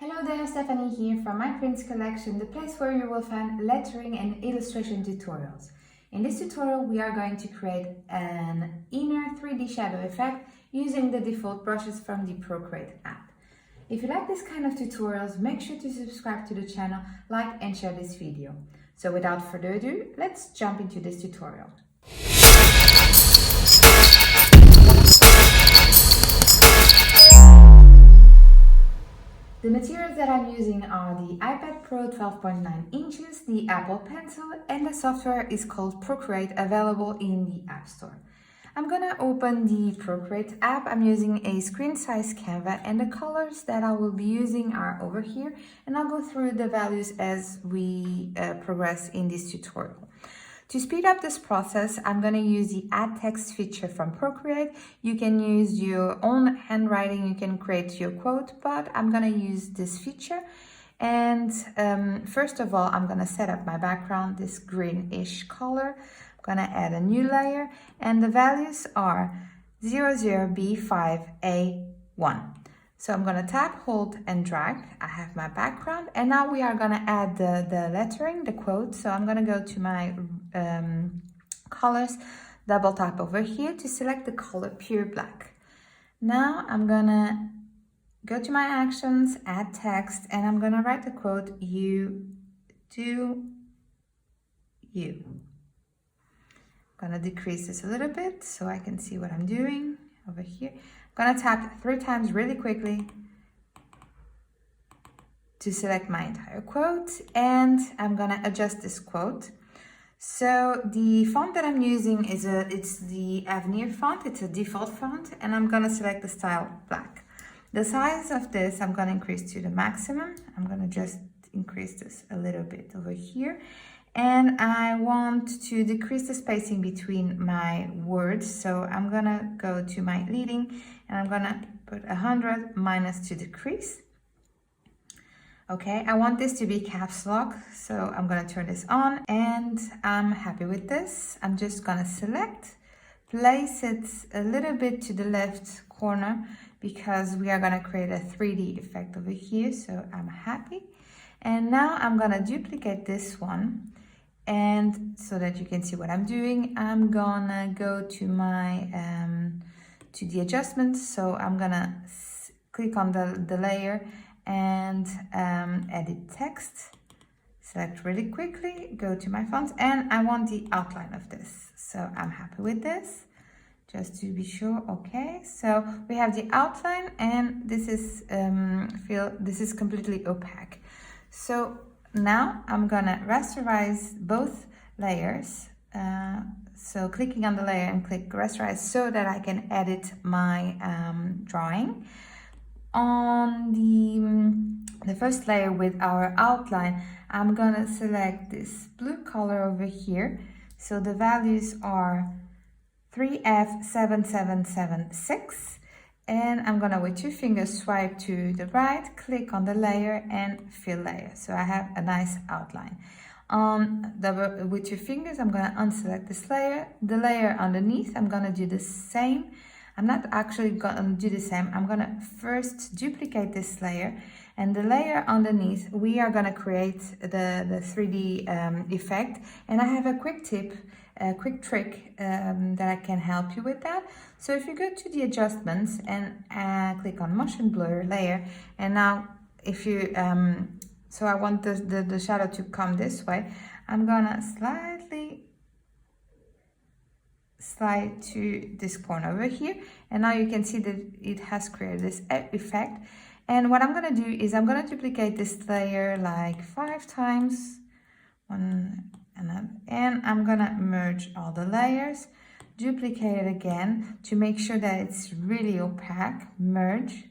Hello there, Stephanie here from My Prints Collection, the place where you will find lettering and illustration tutorials. In this tutorial we are going to create an inner 3D shadow effect using the default brushes from the Procreate app. If you like this kind of tutorials, make sure to subscribe to the channel, like and share this video. So without further ado, let's jump into this tutorial. The materials that I'm using are the iPad Pro 12.9 inches, the Apple Pencil, and the software is called Procreate, available in the App Store. I'm gonna open the Procreate app. I'm using a screen size Canva, and the colors that I will be using are over here, and I'll go through the values as we progress in this tutorial. To speed up this process, I'm going to use the Add Text feature from Procreate. You can use your own handwriting, you can create your quote, but I'm going to use this feature. And first of all, I'm going to set up my background, this greenish color. I'm going to add a new layer, and the values are 00B5A1. So I'm going to tap, hold, and drag. I have my background, and now we are going to add the lettering, the quote. So I'm going to go to my colors, double tap over here to select the color Pure Black. Now I'm going to go to my actions, add text, and I'm going to write the quote, "You do you." I'm going to decrease this a little bit so I can see what I'm doing over here. I'm going to tap 3 times really quickly to select my entire quote, and I'm going to adjust this quote. So the font that I'm using is it's the Avenir font. It's a default font, and I'm going to select the style black. The size of this I'm going to increase to the maximum. I'm going to just increase this a little bit over here. And I want to decrease the spacing between my words. So I'm gonna go to my leading and I'm gonna put 100 minus to decrease. Okay, I want this to be caps lock, so I'm gonna turn this on, and I'm happy with this. I'm just gonna select, place it a little bit to the left corner because we are gonna create a 3D effect over here, so I'm happy. And now I'm gonna duplicate this one. And so that you can see what I'm doing, I'm gonna go to my to the adjustments. So I'm gonna click on the layer and edit text, select really quickly, go to my fonts, and I want the outline of this. So I'm happy with this, just to be sure. Okay, so we have the outline, and this is this is completely opaque. So now I'm gonna rasterize both layers. So clicking on the layer and click rasterize so that I can edit my drawing. On the first layer with our outline, I'm gonna select this blue color over here. So the values are 3F7776. And I'm gonna, with 2 fingers, swipe to the right, click on the layer and fill layer. So I have a nice outline. With 2 fingers, I'm gonna unselect this layer. The layer underneath, I'm gonna do the same. I'm not actually gonna do the same. I'm gonna first duplicate this layer, and the layer underneath, we are gonna create the 3D effect. And I have a quick tip, a quick trick that I can help you with that. So if you go to the adjustments and click on motion blur layer, and now if you so I want the shadow to come this way, I'm gonna slightly slide to this corner over here, and now you can see that it has created this effect. And what I'm gonna do is I'm gonna duplicate this layer like 5 times, and I'm gonna merge all the layers, duplicate it again to make sure that it's really opaque, merge.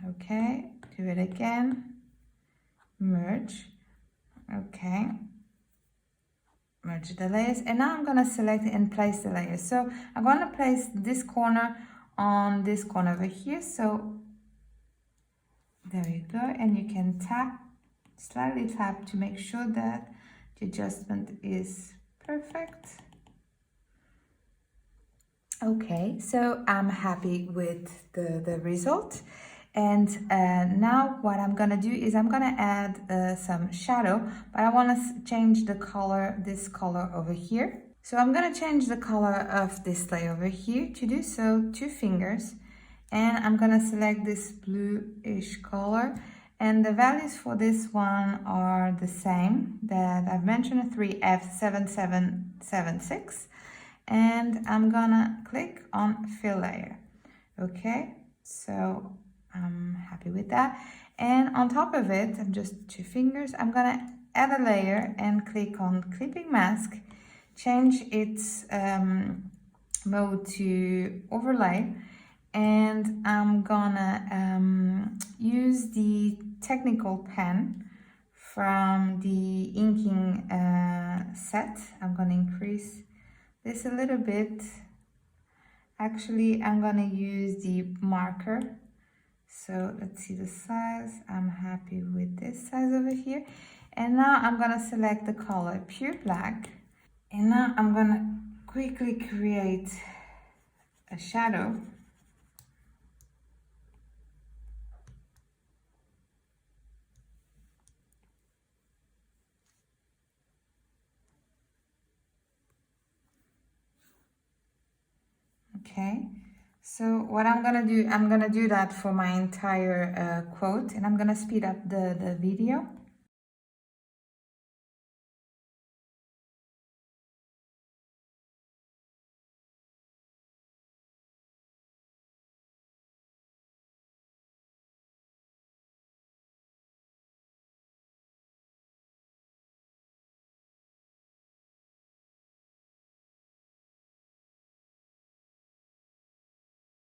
Okay, do it again, merge. Okay, merge the layers, and now I'm gonna select and place the layers. So I'm gonna place this corner on this corner over here. So there you go, and you can tap, slightly tap to make sure that the adjustment is perfect. Okay, so I'm happy with the result. And now what I'm gonna do is I'm gonna add some shadow, but I want to change the color, this color over here. So I'm gonna change the color of this layer over here. To do so, 2 fingers, and I'm gonna select this bluish color. And the values for this one are the same that I've mentioned, 3F7776. And I'm gonna click on fill layer. Okay, so I'm happy with that. And on top of it, I'm just 2 fingers, I'm gonna add a layer and click on clipping mask, change its mode to overlay, and I'm gonna use the technical pen from the inking set. I'm gonna increase this a little bit. Actually, I'm gonna use the marker. So let's see the size. I'm happy with this size over here. And now I'm gonna select the color pure black. And now I'm gonna quickly create a shadow. Okay, so what I'm gonna do that for my entire quote, and I'm gonna speed up the video.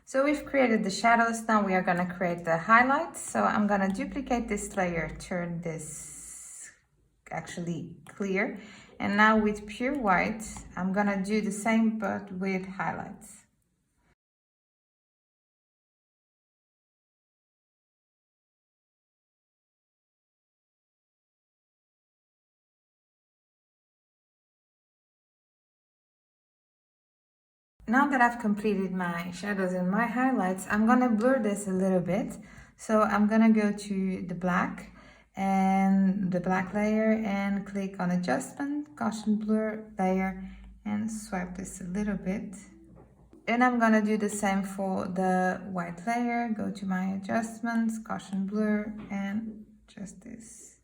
So we've created the shadows, now we are gonna create the highlights. So I'm gonna duplicate this layer, turn this actually clear. And now with pure white, I'm gonna do the same but with highlights. Now that I've completed my shadows and my highlights, I'm gonna blur this a little bit. So I'm gonna go to the black and the black layer and click on adjustment, gaussian blur layer, and swipe this a little bit. And I'm gonna do the same for the white layer, go to my adjustments, gaussian blur, and just this.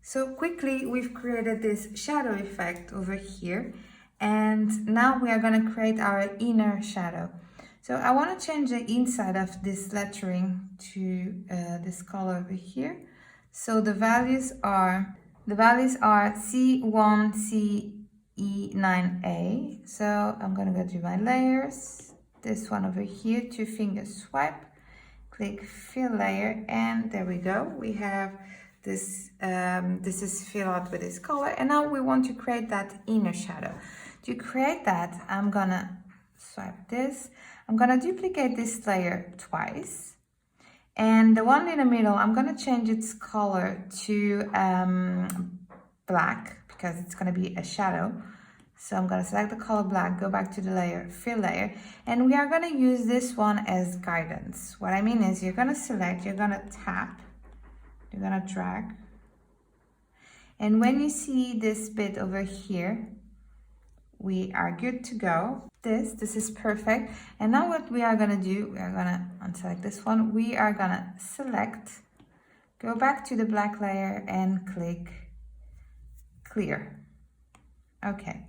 So quickly we've created this shadow effect over here. And now we are going to create our inner shadow. So I want to change the inside of this lettering to this color over here. So the values are C1, CE9A. So I'm going to go to my layers, this one over here, 2 finger swipe, click fill layer, and there we go. We have this, this is filled out with this color. And now we want to create that inner shadow. To create that, I'm gonna swipe this. I'm gonna duplicate this layer twice. And the one in the middle, I'm gonna change its color to black because it's gonna be a shadow. So I'm gonna select the color black, go back to the layer, fill layer, and we are gonna use this one as guidance. What I mean is you're gonna select, you're gonna tap, you're gonna drag. And when you see this bit over here, we are good to go. This is perfect. And now what we are gonna do, we are gonna unselect this one. We are gonna select, go back to the black layer and click clear. Okay.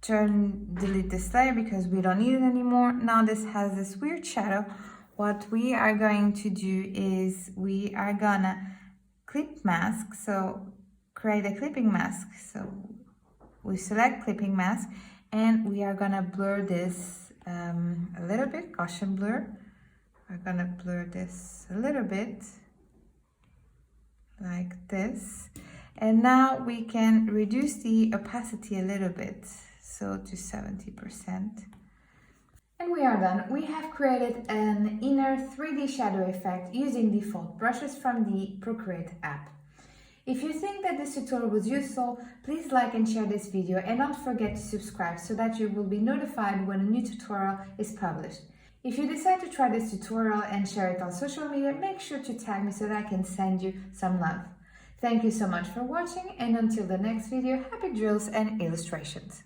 Delete this layer because we don't need it anymore. Now this has this weird shadow. What we are going to do is we are gonna clip mask. So create a clipping mask. So we select clipping mask and we are gonna blur this a little bit, Gaussian blur. We're gonna blur this a little bit like this. And now we can reduce the opacity a little bit, so to 70%. And we are done. We have created an inner 3D shadow effect using default brushes from the Procreate app. If you think that this tutorial was useful, please like and share this video and don't forget to subscribe so that you will be notified when a new tutorial is published. If you decide to try this tutorial and share it on social media, make sure to tag me so that I can send you some love. Thank you so much for watching, and until the next video, happy drills and illustrations.